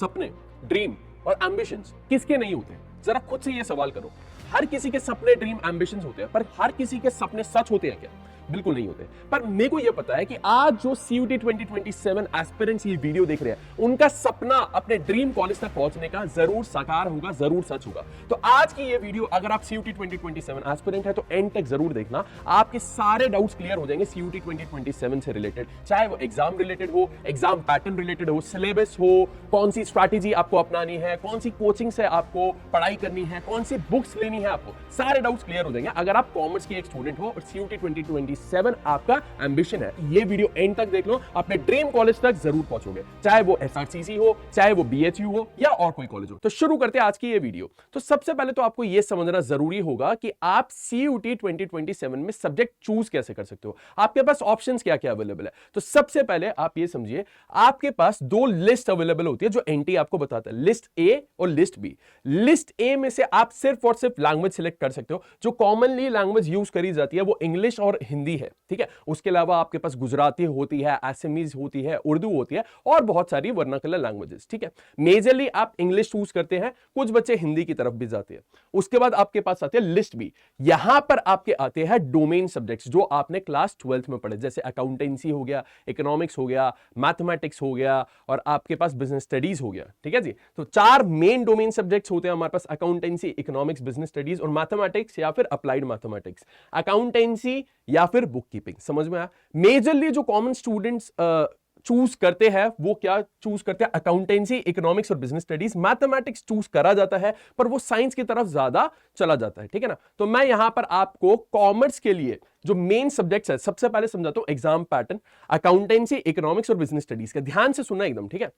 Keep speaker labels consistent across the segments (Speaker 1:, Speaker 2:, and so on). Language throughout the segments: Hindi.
Speaker 1: सपने, ड्रीम और एम्बिशंस किसके नहीं होते? जरा खुद से ये सवाल करो। हर किसी के सपने, ड्रीम, एम्बिशंस होते हैं, पर हर किसी के सपने सच होते हैं क्या? बिल्कुल नहीं होते। पर मेरे को यह पता है कि आज जो CUET 2027 एस्पिरेंट्स ये वीडियो देख रहे हैं, उनका सपना अपने ड्रीम कॉलेज तक पहुंचने का जरूर साकार होगा, जरूर सच होगा। तो आज की ये वीडियो अगर आप CUET 2027 एस्पिरेंट है तो एंड तक जरूर देखना। आपके सारे डाउट्स क्लियर हो जाएंगे CUET 2027 से रिलेटेड, चाहे वो एग्जाम रिलेटेड हो, एग्जाम पैटर्न रिलेटेड हो, सिलेबस हो, कौन सी स्ट्रैटेजी आपको अपनानी है, कौन सी कोचिंग से आपको पढ़ाई करनी है, कौन सी बुक्स लेनी है, आपको सारे डाउट्स क्लियर हो जाएंगे अगर आप कॉमर्स की एक स्टूडेंट हो और CUET 2027 आपका एम्बिशन है। ये वीडियो एंड तक देख लो, अपने ड्रीम कॉलेज तक जरूर पहुंचोगे, चाहे वो SRCC हो, चाहे वो BHU हो या और कोई कॉलेज हो। तो शुरू करते हैं आज की ये वीडियो। तो सबसे पहले तो आपको ये समझना जरूरी होगा कि आप CUET 2027 में सब्जेक्ट चूज कैसे कर सकते हो, आपके पास ऑप्शंस क्या क्या अवेलेबल है। तो सबसे पहले आप ये समझिए, आपके पास दो लिस्ट अवेलेबल होती है जो NT आपको बताता है, लिस्ट A और लिस्ट B। लिस्ट A में से आप सिर्फ और सिर्फ लैंग्वेज सिलेक्ट कर सकते हो। जो कॉमनली लैंग्वेज यूज करी जाती है वो इंग्लिश और हिंदी है, ठीक है। उसके अलावा आपके पास गुजराती होती है, असमीज होती है, उर्दू होती है और बहुत सारी वर्नाकुलर लैंग्वेजेस, ठीक है। मेजरली आप इंग्लिश चूज करते हैं, कुछ बच्चे हिंदी की तरफ भी जाते हैं। उसके बाद आपके पास आते हैं लिस्ट बी। यहां पर आपके आते हैं डोमेन सब्जेक्ट्स जो आपने क्लास 12th में पढ़े, जैसे अकाउंटेंसी हो गया, इकोनॉमिक्स हो गया, मैथमेटिक्स हो गया और आपके पास बिजनेस स्टडीज हो गया, ठीक है जी। तो चार मेन डोमेन सब्जेक्ट्स होते हैं हमारे पास, अकाउंटेंसी, इकोनॉमिक्स, बिजनेस स्टडीज और मैथमेटिक्स या फिर अप्लाइड मैथमेटिक्स, अकाउंटेंसी या फिर बुक कीपिंग। समझ में आया? मेजरली जो कॉमन स्टूडेंट्स चूज करते हैं वो क्या चूज करते हैं? अकाउंटेंसी, इकोनॉमिक्स और बिजनेस स्टडीज। मैथमेटिक्स चूज करा जाता है पर वो साइंस की तरफ ज्यादा चला जाता है, ठीक है ना। तो मैं यहां पर आपको कॉमर्स के लिए जो मेन सब्जेक्ट्स है सबसे पहले समझाता हूं एग्जाम पैटर्न, अकाउंटेंसी, इकोनॉमिक्स और बिजनेस स्टडीज का। ध्यान से सुनना एकदम, ठीक है।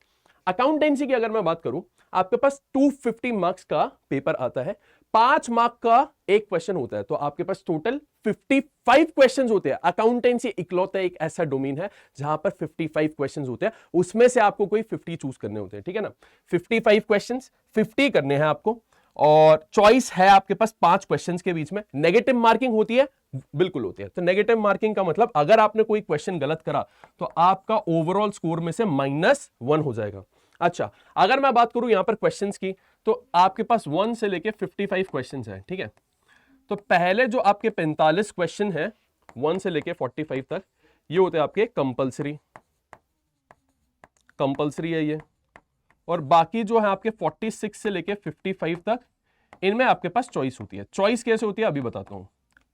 Speaker 1: अकाउंटेंसी की अगर मैं बात करूं, आपके पास 250 मार्क्स का पेपर आता है, 5 मार्क का एक क्वेश्चन होता है, तो आपके पास टोटल 55 क्वेश्चंस होते हैं। अकाउंटेंसी इकलौता एक ऐसा डोमेन है जहां पर 55 क्वेश्चंस होते हैं, उसमें से आपको कोई 50 चूज करने होते हैं, ठीक है ना। 55 क्वेश्चंस 50 करने हैं आपको और चॉइस है आपके पास 5 क्वेश्चंस के बीच में। नेगेटिव मार्किंग होती है, बिल्कुल होती है। तो नेगेटिव मार्किंग का मतलब अगर आपने कोई क्वेश्चन गलत करा तो आपका ओवरऑल स्कोर में से -1 हो जाएगा। अच्छा, अगर मैं बात करूं यहां पर क्वेश्चंस की, तो आपके पास 1 से लेके 55 क्वेश्चंस हैं, ठीक है। तो पहले जो आपके 45 क्वेश्चन है 1 से लेके 45 तक, ये होते हैं आपके कंपलसरी है ये, और बाकी जो है आपके 46 से लेके 55 तक, इनमें आपके पास चॉइस होती है। चॉइस कैसे होती है अभी बताता हूं,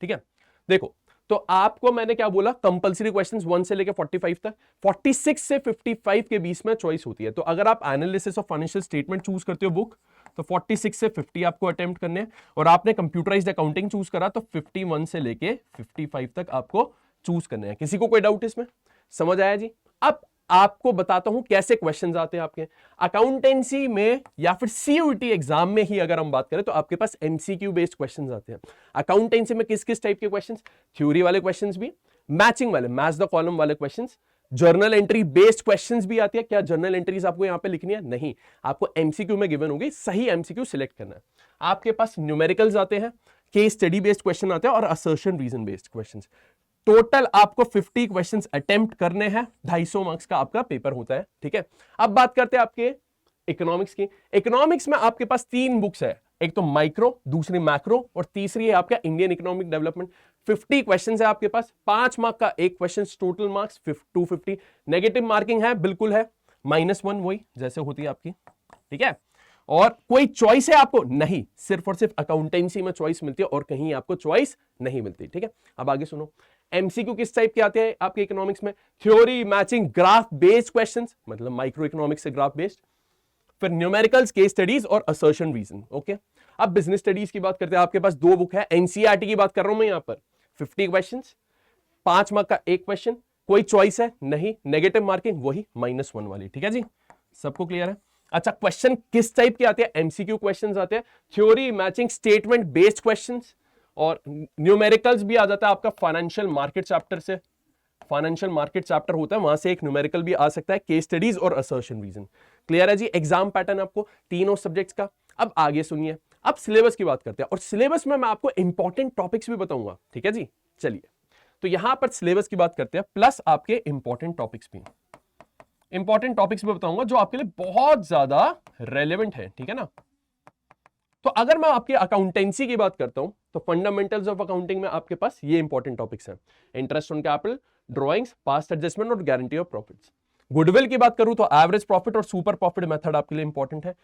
Speaker 1: ठीक है। देखो, तो आपको मैंने क्या बोला, कंपलसरी क्वेश्चंस 1 से लेकर 45 तक, 46 से 55 के बीच में चॉइस होती है। तो अगर आप analysis of financial statement choose करते हो बुक, तो 46 से 50 आपको अटेम्प्ट करने हैं, और आपने कंप्यूटराइज्ड अकाउंटिंग चूज करा तो 51 से लेके 55 तक आपको चूज करने हैं। किसी को कोई डाउट इसमें? समझ आया जी? अब आपको बताता हूं कैसे क्वेश्चंस आते हैं आपके अकाउंटेंसी में या फिर CUET एग्जाम में ही। अगर हम बात करें तो आपके पास MCQ बेस्ड क्वेश्चंस आते हैं। अकाउंटेंसी में किस किस टाइप के क्वेश्चंस? थ्योरी वाले क्वेश्चंस भी, मैचिंग वाले, मैच द कॉलम वाले questions, journal entry based questions भी आती है। क्या जर्नल एंट्रीज आपको यहां पे लिखनी है? नहीं, आपको MCQ में गिवन होगी, सही MCQ सिलेक्ट करना है। आपके पास न्यूमेरिकल्स आते हैं, केस स्टडी बेस्ड क्वेश्चन आते हैं और assertion reason based questions. Total आपको 50 क्वेश्चंस अटेम्प्ट करने हैं, 250 मार्क्स का आपका पेपर होता है, ठीक है। अब बात करते हैं आपके इकोनॉमिक्स की। इकोनॉमिक्स में आपके पास 3 बुक्स है, एक तो माइक्रो, दूसरी मैक्रो और तीसरी है आपका इंडियन इकोनॉमिक डेवलपमेंट। 50 क्वेश्चंस है आपके पास, 5 मार्क का एक question, total marks 250। Negative marking है, बिल्कुल है, -1 वही जैसे होती है आपकी, ठीक है। और कोई चॉइस है आपको? नहीं, सिर्फ और सिर्फ अकाउंटेंसी में चॉइस मिलती है और कहीं आपको चॉइस नहीं मिलती, ठीक है। अब आगे सुनो, MCQ किस टाइप के आते हैं आपके इकोनॉमिक्स में? Theory, matching, graph based questions, मतलब माइक्रो इकोनॉमिक्स से ग्राफ बेस्ड, फिर न्यूमेरिकल्स, केस स्टडीज और असर्शन रीजन, ओके। अब बिजनेस स्टडीज की बात करते हैं। आपके पास 2 बुक है, NCERT की बात कर रहा हूं मैं यहां पर, 50 क्वेश्चंस, 5 मार्क का एक क्वेश्चन, कोई चॉइस है? नहीं, नेगेटिव मार्किंग वही -1 वाली, ठीक है जी, सबको क्लियर है? अच्छा, क्वेश्चन किस टाइप के आते हैं? MCQ क्वेश्चंस आते हैं, theory, matching, statement based questions, और न्यूमेरिकल्स भी आ जाता है आपका फाइनेंशियल मार्केट चैप्टर से। फाइनेंशियल मार्केट चैप्टर होता है, वहां से एक न्यूमेरिकल भी आ सकता है, केस स्टडीज और असर्शन रीजन। क्लियर है जी? एग्जाम पैटर्न आपको तीनों सब्जेक्ट्स का। अब आगे सुनिए, अब सिलेबस की बात करते हैं, और सिलेबस में मैं आपको इंपॉर्टेंट टॉपिक्स भी बताऊंगा, ठीक है जी। चलिए, तो यहां पर सिलेबस की बात करते हैं, प्लस आपके इंपॉर्टेंट टॉपिक्स भी। इंपॉर्टेंट टॉपिक्स भी बताऊंगा जो आपके लिए बहुत ज्यादा रेलेवेंट है, ठीक है ना। तो अगर मैं आपकी अकाउंटेंसी की बात करता हूं तो फंडामेंटल्स ऑफ अकाउंटिंग में आपके पास ये इंपॉर्टेंट टॉपिक्स हैं, interest on capital, drawings, past adjustment और गारंटी ऑफ प्रॉफिट्स। गुडविल की बात करूं तो एवरेज प्रॉफिट और सुपर प्रॉफिट मेथड आपके लिए इंपॉर्टेंट है।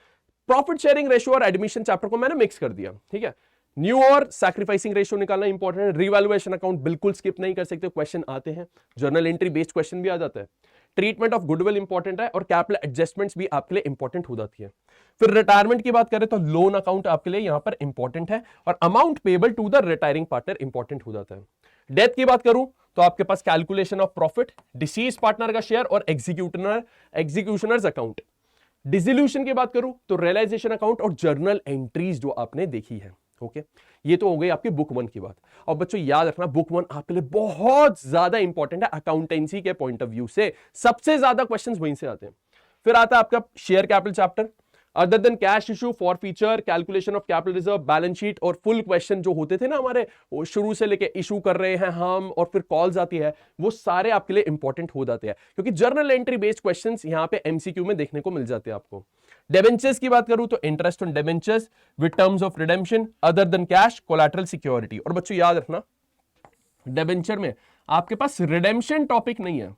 Speaker 1: प्रॉफिट शेयरिंग रेशियो और एडमिशन चैप्टर को मैंने मिक्स कर दिया, ठीक है। न्यू और सैक्रिफाइसिंग रेशियो निकालना इंपॉर्टेंट है। रिवैल्यूएशन अकाउंट बिल्कुल स्किप नहीं कर सकते, क्वेश्चन आते हैं, जर्नल एंट्री बेस्ड क्वेश्चन भी आ जाता है। ट्रीटमेंट ऑफ गुडविल इंपॉर्टेंट है और कैपिटल एडजस्टमेंट्स भी आपके लिए इंपॉर्टेंट हो जाती है। फिर रिटायरमेंट की बात करें तो लोन अकाउंट आपके लिए यहां पर इंपॉर्टेंट है और amount payable to the retiring partner important हो जाता है। डेथ की बात करूं तो आपके पास calculation of profit, deceased partner का शेयर और एग्जीक्यूशनर्स अकाउंट। डिसोल्यूशन की बात करूं तो रियलाइजेशन अकाउंट और जर्नल एंट्रीज जो आपने देखी है, ओके। ये तो हो गई आपकी बुक 1 की बात। और बच्चों याद रखना बुक 1 आपके लिए बहुत ज्यादा इंपॉर्टेंट है अकाउंटेंसी के पॉइंट ऑफ व्यू से, सबसे ज्यादा क्वेश्चंस वहीं से आते हैं। फिर आता है आपका share capital chapter, other than cash issue, for feature, calculation of capital reserve, balance sheet और फुल क्वेश्चन जो होते थे ना हमारे, वो शुरू से लेके इशू कर रहे हैं हम और फिर कॉल्स आती है, वो सारे आपके लिए इंपॉर्टेंट हो जाते हैं क्योंकि जर्नल एंट्री बेस्ड क्वेश्चंस यहां पे एमसीक्यू में देखने को मिल जाते हैं आपको। डिबेंचर्स की बात करूं तो interest on debentures with terms of redemption, other than cash, collateral security. और बच्चों याद रखना डिबेंचर में आपके पास रिडेम्पशन टॉपिक नहीं है,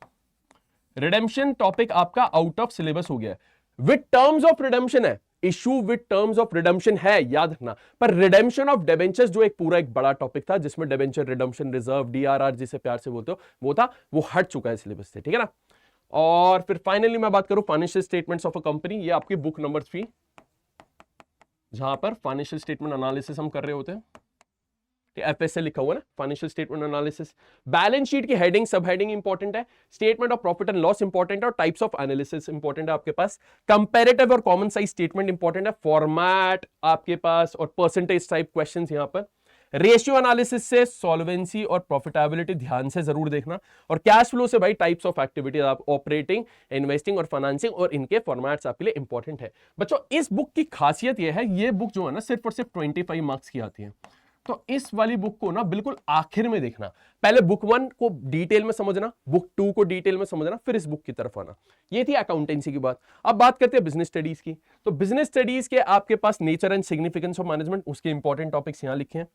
Speaker 1: रिडेम्पशन टॉपिक आपका आउट ऑफ सिलेबस हो गया है। विद टर्म्स ऑफ रिडेम्पशन है, issue with terms of redemption है, याद रखना, पर रिडेम्पशन ऑफ डिबेंचर्स जो एक पूरा एक बड़ा टॉपिक था जिसमें डिबेंचर रिडेम्पशन रिजर्व, डीआरआर जिसे प्यार से बोलते हो, वो हट चुका है सिलेबस से, ठीक है ना। और फिर फाइनली मैं बात करूं financial statements of a company, ये आपकी बुक नंबर 3 जहां पर फाइनेंशियल स्टेटमेंट एनालिसिस हम कर रहे होते हैं, एफएसए लिखा हुआ है ना, financial statement analysis. Balance sheet की हेडिंग सब हेडिंग इंपॉर्टेंट है, statement of profit and loss important है और टाइप्स ऑफ एनालिसिस इंपॉर्टेंट है आपके पास। कंपैरेटिव और कॉमन साइज स्टेटमेंट इंपॉर्टेंट है, फॉर्मेट आपके पास और परसेंटेज टाइप क्वेश्चंस यहां पर। रेशियो एनालिसिस से सॉल्वेंसी और प्रॉफिटेबिलिटी ध्यान से जरूर देखना, और कैश फ्लो से भाई टाइप्स ऑफ एक्टिविटीज आप ऑपरेटिंग, इन्वेस्टिंग और फाइनेंसिंग, और इनके फॉर्मेट्स आपके लिए इंपॉर्टेंट है। बच्चों इस बुक की खासियत यह है, ये बुक जो है ना सिर्फ और सिर्फ 25 मार्क्स की आती है, तो इस वाली बुक को ना बिल्कुल आखिर में देखना, पहले बुक 1 को डिटेल में समझना, बुक 2 को डिटेल में समझना, फिर इस बुक की तरफ आना। ये थी अकाउंटेंसी की बात। अब बात करते हैं बिजनेस स्टडीज की। तो बिजनेस स्टडीज के आपके पास nature and significance of management, उसके इंपॉर्टेंट टॉपिक्स यहां लिखे हैं।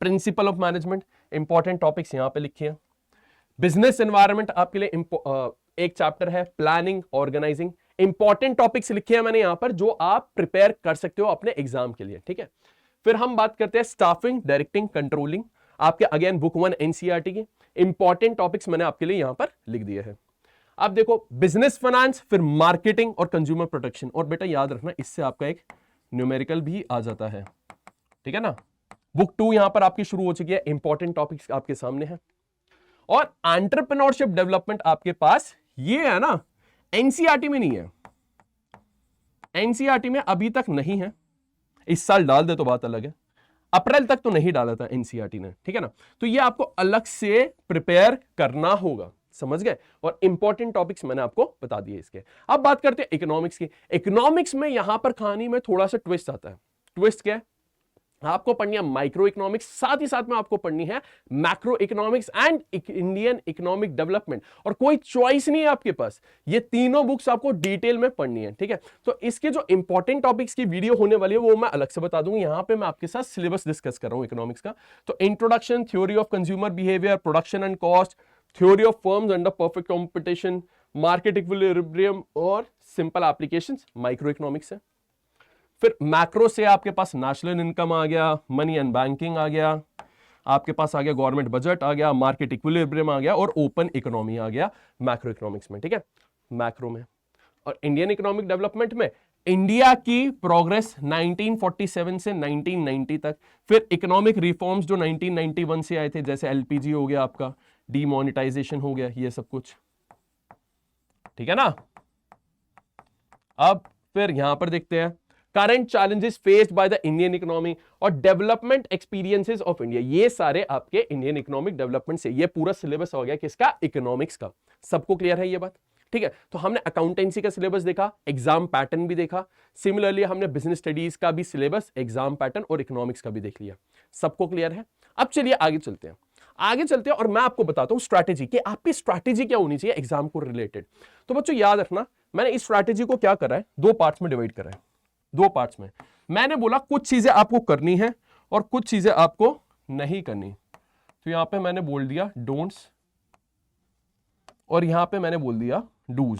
Speaker 1: Principle of management, important topics यहां पे लिखे हैं। बिजनेस एनवायरनमेंट आपके लिए एक चैप्टर है, प्लानिंग ऑर्गेनाइजिंग, इंपॉर्टेंट टॉपिक्स लिखे हैं मैंने यहां पर जो आप प्रिपेयर कर सकते हो अपने एग्जाम के लिए, ठीक है। फिर हम बात करते हैं स्टाफिंग, डायरेक्टिंग, कंट्रोलिंग, आपके अगेन बुक 1 एनसीईआरटी के इंपॉर्टेंट टॉपिक्स मैंने आपके लिए यहां पर लिख दिए हैं। अब देखो बिजनेस फाइनेंस, फिर मार्केटिंग और कंज्यूमर प्रोटेक्शन, और बेटा याद रखना इससे आपका एक न्यूमेरिकल भी आ जाता है, ठीक है ना। बुक 2 यहां पर आपकी शुरू हो चुकी है, इंपॉर्टेंट टॉपिक्स आपके सामने है। और एंटरप्रेन्योरशिप डेवलपमेंट आपके पास ये है ना, एनसीईआरटी में नहीं है, एनसीईआरटी में अभी तक नहीं है, इस साल डाल दे तो बात अलग है, अप्रैल तक तो नहीं डाला था एनसीईआरटी ने, ठीक है ना। तो ये आपको अलग से प्रिपेयर करना होगा, समझ गए। और इंपॉर्टेंट टॉपिक्स मैंने आपको बता दिए इसके। अब बात करते हैं इकोनॉमिक्स की। इकोनॉमिक्स में यहां पर कहानी में थोड़ा सा ट्विस्ट आता है। ट्विस्ट क्या है, आपको पढ़नी है माइक्रो इकोनॉमिक्स, साथ ही साथ में आपको पढ़नी है macro economics and Indian economic development, और कोई चॉइस नहीं है आपके पास, ये तीनों बुक्स आपको डिटेल में पढ़नी है, ठीक है। तो इसके जो इंपॉर्टेंट टॉपिक्स की वीडियो होने वाली है वो मैं अलग से बता दूंगा, यहां पे मैं आपके साथ सिलेबस डिस्कस कर रहा हूं इकोनॉमिक्स का। तो introduction, theory of consumer behaviour, production and cost, theory of firms under perfect competition, market equilibrium और सिंपल एप्लीकेशंस माइक्रो इकोनॉमिक्स है। फिर मैक्रो से आपके पास नेशनल इनकम आ गया, मनी एंड बैंकिंग आ गया, आपके पास आ गया गवर्नमेंट बजट आ गया, मार्केट इक्विलिब्रियम आ गया और ओपन इकोनॉमी आ गया मैक्रो इकोनॉमिक्स में, ठीक है, मैक्रो में। और इंडियन इकोनॉमिक डेवलपमेंट में इंडिया की प्रोग्रेस 1947 से 1990 तक, फिर इकोनॉमिक रिफॉर्म्स जो 1991 से आए थे, जैसे एलपीजी हो गया आपका, डीमोनेटाइजेशन हो गया, ये सब कुछ, ठीक है ना। अब फिर यहां पर देखते हैं current challenges faced by the Indian economy और डेवलपमेंट एक्सपीरियंसेस ऑफ इंडिया, ये सारे आपके इंडियन इकोनॉमिक डेवलपमेंट से, ये पूरा सिलेबस हो गया किसका, इकोनॉमिक्स का। सबको क्लियर है ये बात, ठीक है। तो हमने अकाउंटेंसी का सिलेबस देखा, एग्जाम पैटर्न भी देखा, सिमिलरली हमने बिजनेस स्टडीज का भी सिलेबस, एग्जाम पैटर्न और इकोनॉमिक्स का भी देख लिया, सबको क्लियर है। अब चलिए आगे चलते हैं, और मैं आपको बताता हूं स्ट्रैटेजी, कि आपकी स्ट्रैटेजी क्या होनी चाहिए एग्जाम को रिलेटेड। तो बच्चों याद रखना मैंने इस स्ट्रैटेजी को क्या करा है, दो पार्ट्स में डिवाइड करा है, दो पार्ट्स में। मैंने बोला कुछ चीजें आपको करनी है और कुछ चीजें आपको नहीं करनी। तो यहां पे मैंने बोल दिया डोंट्स और यहां पे मैंने बोल दिया डूज।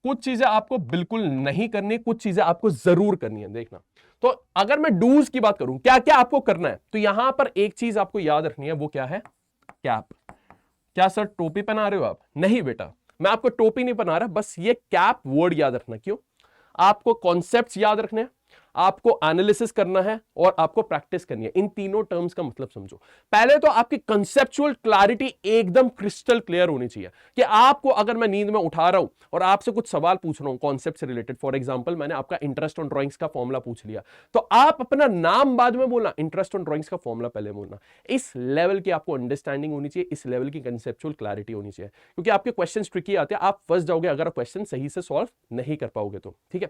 Speaker 1: कुछ चीजें आपको बिल्कुल नहीं करनी, कुछ चीजें आपको जरूर करनी है। देखना, तो अगर मैं डूज की बात करूं, क्या क्या आपको करना है, तो यहां पर एक चीज आपको याद रखनी है, वो क्या है, कैप। क्या सर टोपी पहना रहे हो आप? नहीं बेटा, मैं आपको टोपी नहीं पहना रहा, बस ये कैप वर्ड याद रखना। क्यों? आपको कॉन्सेप्ट्स याद रखने हैं, आपको एनालिसिस करना है और आपको प्रैक्टिस करनी है। इन तीनों टर्म्स का मतलब समझो। पहले तो आपकी कंसेप्चुअल क्लैरिटी एकदम क्रिस्टल क्लियर होनी चाहिए कि आपको, अगर मैं नींद में उठा रहा हूं और आपसे कुछ सवाल पूछ रहा हूं कॉन्सेप्ट से रिलेटेड, फॉर एग्जांपल मैंने आपका इंटरेस्ट ऑन ड्राइंग्स का फॉर्मुला पूछ लिया, तो आप अपना नाम बाद में बोलना, इंटरेस्ट ऑन ड्राइंग्स का फॉर्मुला पहले बोलना। इस लेवल की आपको अंडरस्टैंडिंग होनी चाहिए, इस लेवल की कंसेप्चुअल क्लैरिटी होनी चाहिए, क्योंकि आपके क्वेश्चन ट्रिकी आते हैं, आप फंस जाओगे अगर क्वेश्चन सही से सॉल्व नहीं कर पाओगे तो। ठीक है,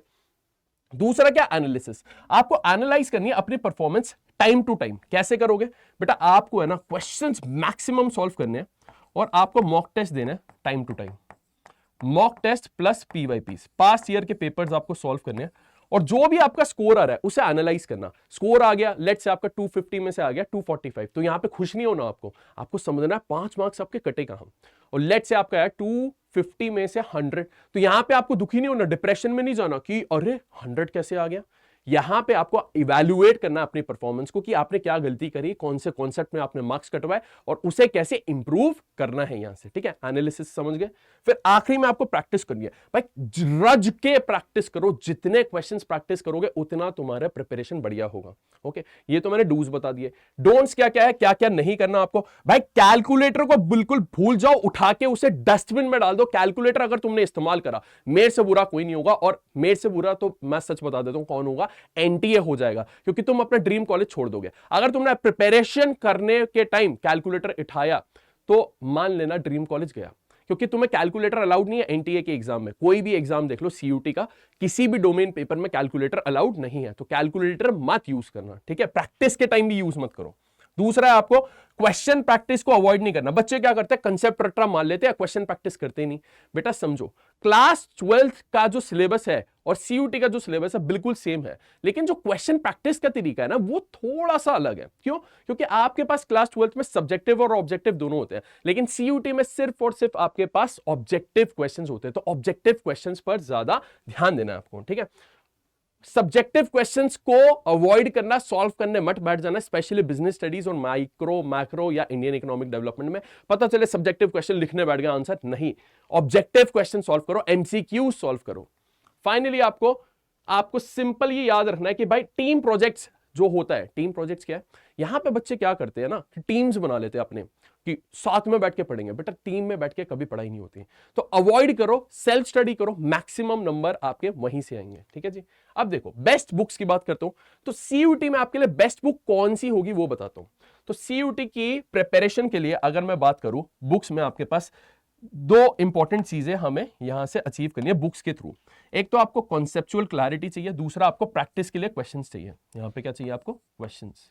Speaker 1: दूसरा क्या, एनालिसिस। आपको एनालाइज करनी है अपनी परफॉर्मेंस टाइम टू टाइम। कैसे करोगे बेटा? आपको है ना क्वेश्चंस मैक्सिमम सॉल्व करने हैं और आपको मॉक टेस्ट देना है time to time. Mock test plus PYQs, past year के पेपर्स आपको सॉल्व करने हैं और जो भी आपका स्कोर आ रहा है उसे एनालाइज करना। स्कोर आ गया, लेट से आपका 250 में से आ गया 245, तो यहां पे खुश नहीं होना, आपको समझना है 5 मार्क्स आपके कटे कहां। और लेट से आपका है 250 में से 100, तो यहां पे आपको दुखी नहीं होना, डिप्रेशन में नहीं जाना कि अरे 100 कैसे आ गया। यहां पे आपको इवैल्यूएट करना अपनी परफॉर्मेंस को कि आपने क्या गलती करी, कौन से कॉन्सेप्ट में आपने मार्क्स कटवाए और उसे कैसे इंप्रूव करना है यहां से। ठीक है, एनालिसिस समझ गए। फिर आखिरी में आपको प्रैक्टिस करनी है। भाई रज के प्रैक्टिस करो, जितने क्वेश्चंस प्रैक्टिस करोगे उतना तुम्हारा प्रिपरेशन बढ़िया होगा। ओके, ये तो मैंने डूज बता दिए। डोंट्स क्या क्या है, क्या क्या नहीं करना आपको। भाई कैलकुलेटर को बिल्कुल भूल जाओ, उठा के उसे डस्टबिन में डाल दो। कैलकुलेटर अगर तुमने इस्तेमाल करा, मेरे से बुरा कोई नहीं होगा, और मेरे से बुरा तो मैं सच बता देता हूं कौन होगा, एनटीए हो जाएगा, क्योंकि तुम अपना ड्रीम कॉलेज छोड़ दोगे। अगर तुमने प्रिपरेशन करने के टाइम कैलकुलेटर उठाया तो मान लेना ड्रीम कॉलेज गया, क्योंकि तुम्हें कैलकुलेटर अलाउड नहीं है एनटीए के एग्जाम में। कोई भी एग्जाम देख लो, सीयूटी का किसी भी डोमेन पेपर में कैलकुलेटर अलाउड नहीं है, तो कैलकुलेटर मत यूज करना। ठीक है, प्रैक्टिस के टाइम भी यूज मत करो। दूसरा है आपको क्वेश्चन प्रैक्टिस को अवॉइड नहीं करना। बच्चे क्या करते हैं, कंसेप्ट रट्टा मान लेते हैं, क्वेश्चन प्रैक्टिस करते नहीं। बेटा समझो, क्लास 12th का जो सिलेबस है और सीयूटी का जो सिलेबस है बिल्कुल सेम है, लेकिन जो क्वेश्चन प्रैक्टिस का तरीका है ना वो थोड़ा सा अलग है। क्यों? क्योंकि आपके पास क्लास 12th में सब्जेक्टिव और ऑब्जेक्टिव दोनों होते हैं, लेकिन सीयूटी में सिर्फ और सिर्फ आपके पास ऑब्जेक्टिव क्वेश्चंस होते हैं, तो ऑब्जेक्टिव क्वेश्चंस पर ज्यादा ध्यान देना है आपको। ठीक है, सब्जेक्टिव क्वेश्चंस को अवॉइड करना, सॉल्व करने मत बैठ जाना, स्पेशली बिजनेस स्टडीज और माइक्रो मैक्रो या इंडियन इकोनॉमिक डेवलपमेंट में। पता चले सब्जेक्टिव क्वेश्चन लिखने बैठ गया, आंसर नहीं। ऑब्जेक्टिव क्वेश्चन सॉल्व करो, एमसीक्यू सॉल्व करो। फाइनली आपको सिंपल ये याद रखना है कि भाई टीम प्रोजेक्ट्स जो होता है, टीम प्रोजेक्ट्स क्या है, यहां पे बच्चे क्या करते हैं ना, टीम्स बना लेते हैं अपने कि साथ में बैठ के पढ़ेंगे। बेटा टीम में बैठ के कभी पढ़ाई नहीं होती, तो अवॉइड करो, सेल्फ स्टडी करो, मैक्सिमम नंबर आपके वहीं से आएंगे। ठीक है जी। अब देखो बेस्ट बुक्स की बात करता हूं, तो सीयूटी में आपके लिए बेस्ट बुक कौन सी होगी वो बताता हूं। तो सीयूटी की प्रिपरेशन के लिए अगर मैं बात करूं बुक्स में, आपके पास दो इंपॉर्टेंट चीजें हमें यहां से अचीव करनी है बुक्स के थ्रू। एक तो आपको कॉन्सेप्चुअल क्लैरिटी चाहिए, दूसरा आपको प्रैक्टिस के लिए क्वेश्चंस चाहिए। यहां पे क्या चाहिए आपको, क्वेश्चंस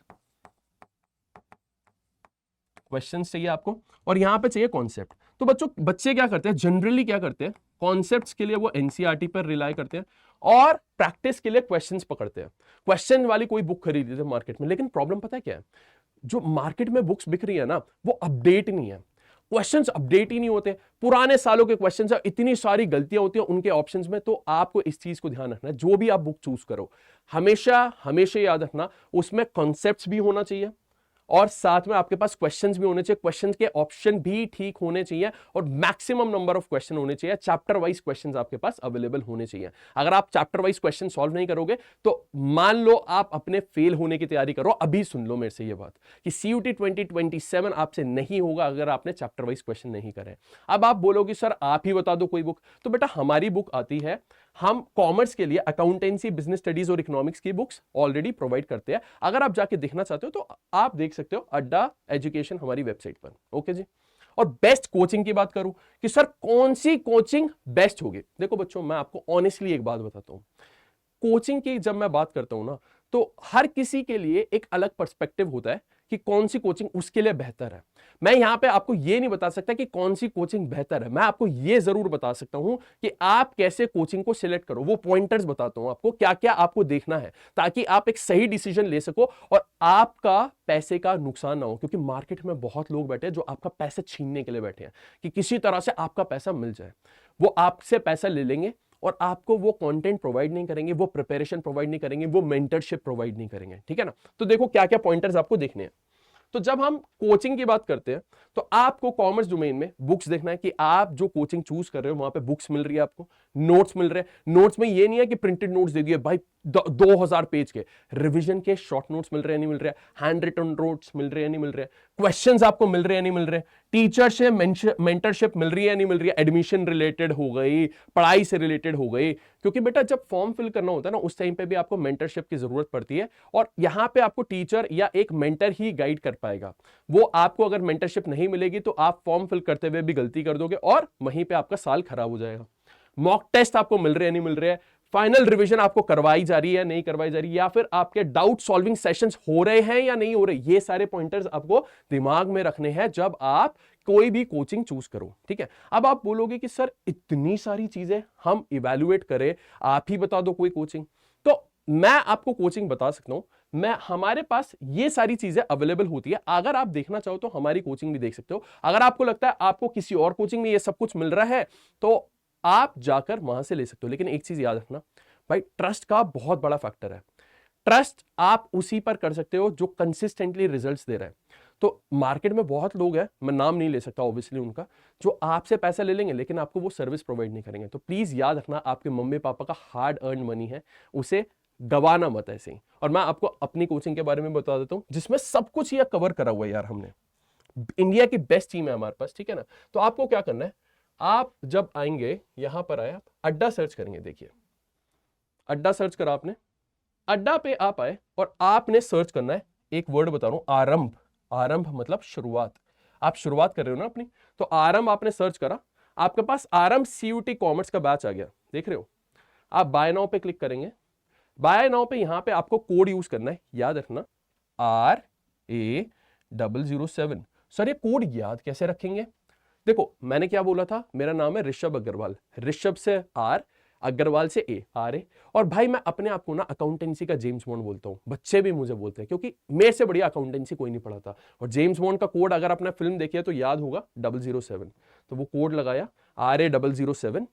Speaker 1: चाहिए आपको, और यहां पे चाहिए कॉन्सेप्ट। तो बच्चे क्या करते हैं, जनरली क्या करते हैं, कॉन्सेप्ट्स के लिए वो एनसीईआरटी पर रिलाई करते हैं और प्रैक्टिस के लिए क्वेश्चंस पकड़ते हैं। क्वेश्चन वाली कोई बुक खरीद लेते हैं मार्केट में, लेकिन प्रॉब्लम पता है क्या है, जो मार्केट में बुक्स बिक रही है ना वो अपडेट नहीं है, क्वेश्चंस अपडेट ही नहीं होते, पुराने सालों के क्वेश्चंस है, इतनी सारी गलतियां होती हैं उनके ऑप्शंस में। तो आपको इस चीज को ध्यान रखना है, जो भी आप बुक चूज करो हमेशा हमेशा याद रखना उसमें कॉन्सेप्ट्स भी होना चाहिए और साथ में आपके पास क्वेश्चंस भी होने चाहिए, क्वेश्चंस के ऑप्शन भी ठीक होने चाहिए और मैक्सिमम नंबर ऑफ क्वेश्चन होने चाहिए। चैप्टर वाइज क्वेश्चंस आपके पास अवेलेबल होने चाहिए। अगर आप चैप्टर वाइज क्वेश्चन सॉल्व नहीं करोगे तो मान लो आप अपने फेल होने की तैयारी करो। अभी सुन लो मेरे से ये बात कि सीयूटी 2027 आपसे नहीं होगा अगर आपने चैप्टर वाइज क्वेश्चन नहीं करे। अब आप बोलोगे सर आप ही बता दो कोई बुक, तो बेटा हमारी बुक आती है, हम कॉमर्स के लिए अकाउंटेंसी, बिजनेस स्टडीज और इकोनॉमिक्स की बुक्स ऑलरेडी प्रोवाइड करते हैं। अगर आप जाके देखना चाहते हो तो आप देख सकते हो अड्डा एजुकेशन हमारी वेबसाइट पर। ओके जी। और बेस्ट कोचिंग की बात करूं कि सर कौन सी कोचिंग बेस्ट होगी, देखो बच्चों मैं आपको ऑनेस्टली एक बात बताता हूं, कोचिंग की जब मैं बात करता हूं ना तो हर किसी के लिए एक अलग पर्सपेक्टिव होता है कि कौन सी कोचिंग उसके लिए बेहतर है। मैं यहां पे आपको ये नहीं बता सकता कि कौन सी कोचिंग बेहतर है, मैं आपको ये जरूर बता सकता हूं कि आप कैसे कोचिंग को सिलेक्ट करो। वो पॉइंटर्स बताता हूं आपको क्या क्या आपको देखना है ताकि आप एक सही डिसीजन ले सको और आपका पैसे का नुकसान ना हो, क्योंकि मार्केट में बहुत लोग बैठे हैं जो आपका पैसा छीनने के लिए बैठे हैं कि किसी तरह से आपका पैसा मिल जाए। वो आपसे पैसा ले लेंगे और आपको वो कंटेंट प्रोवाइड नहीं करेंगे, वो प्रिपरेशन प्रोवाइड नहीं करेंगे, वो मेंटरशिप प्रोवाइड नहीं करेंगे, ठीक है ना। तो देखो क्या क्या पॉइंटर्स आपको देखने हैं। तो जब हम कोचिंग की बात करते हैं तो आपको कॉमर्स डोमेन में बुक्स देखना है कि आप जो कोचिंग चूज कर रहे हो वहां पे बुक्स मिल रही है, आपको नोट्स मिल रहे हैं। नोट्स में ये नहीं है कि प्रिंटेड नोट्स दे दिए भाई 2000 पेज के, रिवीजन के शॉर्ट नोट्स मिल रहे हैं नहीं मिल रहे, हैंड रिटन नोट्स मिल रहे हैं नहीं मिल रहे, क्वेश्चंस आपको मिल रहे हैं नहीं मिल रहे, टीचर से मेंटरशिप मिल रही है नहीं मिल रही है, एडमिशन रिलेटेड हो गई, पढ़ाई से रिलेटेड हो गई। क्योंकि बेटा जब फॉर्म फिल करना होता है ना उस टाइम पे भी आपको मेंटरशिप की जरूरत पड़ती है और यहां पे आपको टीचर या एक मेंटर ही गाइड कर पाएगा। वो आपको अगर मेंटरशिप नहीं मिलेगी तो आप फॉर्म फिल करते हुए भी गलती कर दोगे और वहीं पे आपका साल खराब हो जाएगा। मॉक टेस्ट आपको मिल रहे हैं नहीं मिल रहे हैं, फाइनल रिवीजन आपको करवाई जा रही है नहीं करवाई जा रही, या फिर आपके डाउट सॉल्विंग सेशंस हो रहे हैं या नहीं हो रहे, ये सारे पॉइंटर्स आपको दिमाग में रखने हैं जब आप कोई भी कोचिंग चूज करो, ठीक है। अब आप बोलोगे कि सर इतनी सारी चीजें हम इवैल्यूएट करें, आप ही बता दो कोई कोचिंग। तो मैं आपको कोचिंग बता सकता हूं, मैं हमारे पास ये सारी चीजें अवेलेबल होती है। अगर आप देखना चाहो तो हमारी कोचिंग भी देख सकते हो। अगर आपको लगता है आपको किसी और कोचिंग में ये सब कुछ मिल रहा है तो आप जाकर वहां से ले सकते हो। लेकिन एक चीज याद रखना भाई, ट्रस्ट का बहुत बड़ा फैक्टर है। ट्रस्ट आप उसी पर कर सकते हो जो कंसिस्टेंटली रिजल्ट्स दे रहा है। तो मार्केट में बहुत लोग हैं, मैं नाम नहीं ले सकता ऑब्वियसली उनका, जो आपसे पैसा ले लेंगे लेकिन आपको वो सर्विस प्रोवाइड नहीं करेंगे। तो प्लीज याद रखना, आपके मम्मी पापा का हार्ड अर्न मनी है, उसे गवाना मत ऐसे ही। और मैं आपको अपनी कोचिंग के बारे में बता देता हूं जिसमें सब कुछ ये कवर करा हुआ है यार हमने। इंडिया की बेस्ट टीम है हमारे पास, ठीक है ना। तो आपको क्या करना है, आप जब आएंगे यहां पर आए, आप अड्डा सर्च करेंगे। देखिए अड्डा सर्च करा आपने, अड्डा पे आप आए और आपने सर्च करना है, एक वर्ड बता रहा हूं, आरंभ। आरंभ मतलब शुरुआत, आप शुरुआत कर रहे हो ना अपनी, तो आरंभ आपने सर्च करा, आपके पास आरंभ सीयूटी कॉमर्स का बैच आ गया, देख रहे हो। आप बाय नाउ पे क्लिक करेंगे। बाय नाउ पे यहां पे आपको कोड यूज करना है, याद रखना RA007। सर ये कोड याद कैसे रखेंगे? देखो मैंने क्या बोला था, मेरा नाम है ऋषभ अग्रवाल, ऋषभ से R, अग्रवाल से RA। और भाई मैं अपने आप को ना अकाउंटेंसी का जेम्स बॉन्ड बोलता हूं, बच्चे भी मुझे बोलते हैं क्योंकि मेरे से बढ़िया अकाउंटेंसी कोई नहीं पढ़ाता। और जेम्स बॉन्ड का कोड अगर आपने फिल्म देखी है तो याद होगा 007, तो वो कोड लगाया RA007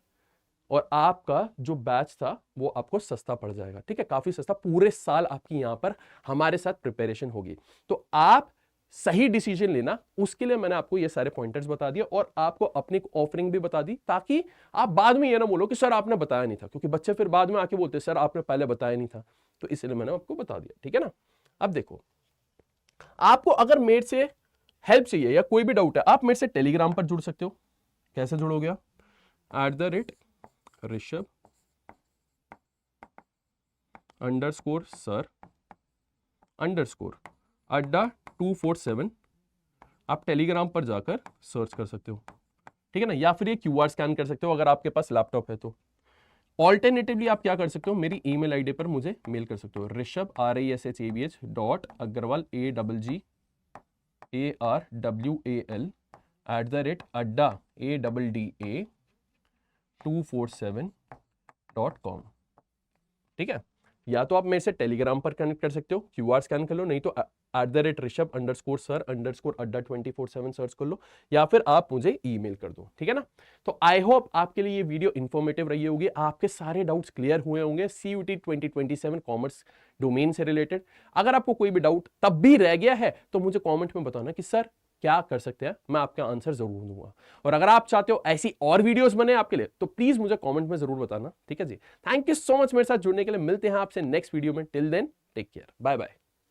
Speaker 1: और आपका जो बैच था वो आपको सस्ता पड़ जाएगा, ठीक है, काफी सस्ता। पूरे साल आपकी यहां पर हमारे साथ प्रिपरेशन होगी। तो आप सही डिसीजन लेना, उसके लिए मैंने आपको ये सारे पॉइंटर्स बता दिए और आपको अपनी ऑफरिंग भी बता दी, ताकि आप बाद में ये ना बोलो कि सर आपने बताया नहीं था, क्योंकि बच्चे फिर बाद में आके बोलते हैं सर आपने पहले बताया नहीं था। तो इसलिए मैंने आपको बता दिया, ठीक है ना। अब देखो, आपको अगर मेरे से हेल्प चाहिए या कोई भी डाउट है, आप मेरे से टेलीग्राम पर जुड़ सकते हो। कैसे जुड़ोगे आप? @rishabh_sir_अड्डा247 आप टेलीग्राम पर जाकर सर्च कर सकते हो, ठीक है ना। या फिर ये QR स्कैन कर सकते हो अगर आपके पास लैपटॉप है तो। ऑल्टरनेटिवली आप क्या कर सकते हो, मेरी ईमेल आईडी पर मुझे मेल कर सकते हो, rishabh@AWGARWAL247.com, ठीक है। या तो आप मेरे से टेलीग्राम पर कनेक्ट कर सकते हो, QR स्कैन कर लो, नहीं तो @rishabh_sir_अड्डा24/7 सर्च कर लो, या फिर आप मुझे ईमेल कर दो, ठीक है ना। तो आई होप आपके लिए ये वीडियो इंफॉर्मेटिव रही होगी, आपके सारे डाउट्स क्लियर हुए होंगे CUT 2027 कॉमर्स डोमेन से रिलेटेड। अगर आपको कोई भी डाउट तब भी रह गया है तो मुझे कॉमेंट में बताना कि सर क्या कर सकते हैं, मैं आपका आंसर जरूर दूंगा। और अगर आप चाहते हो ऐसी और वीडियोस बने आपके लिए तो प्लीज मुझे कमेंट में जरूर बताना, ठीक है जी। थैंक यू सो मच मेरे साथ जुड़ने के लिए, मिलते हैं आपसे नेक्स्ट वीडियो में। Till then take care, bye bye.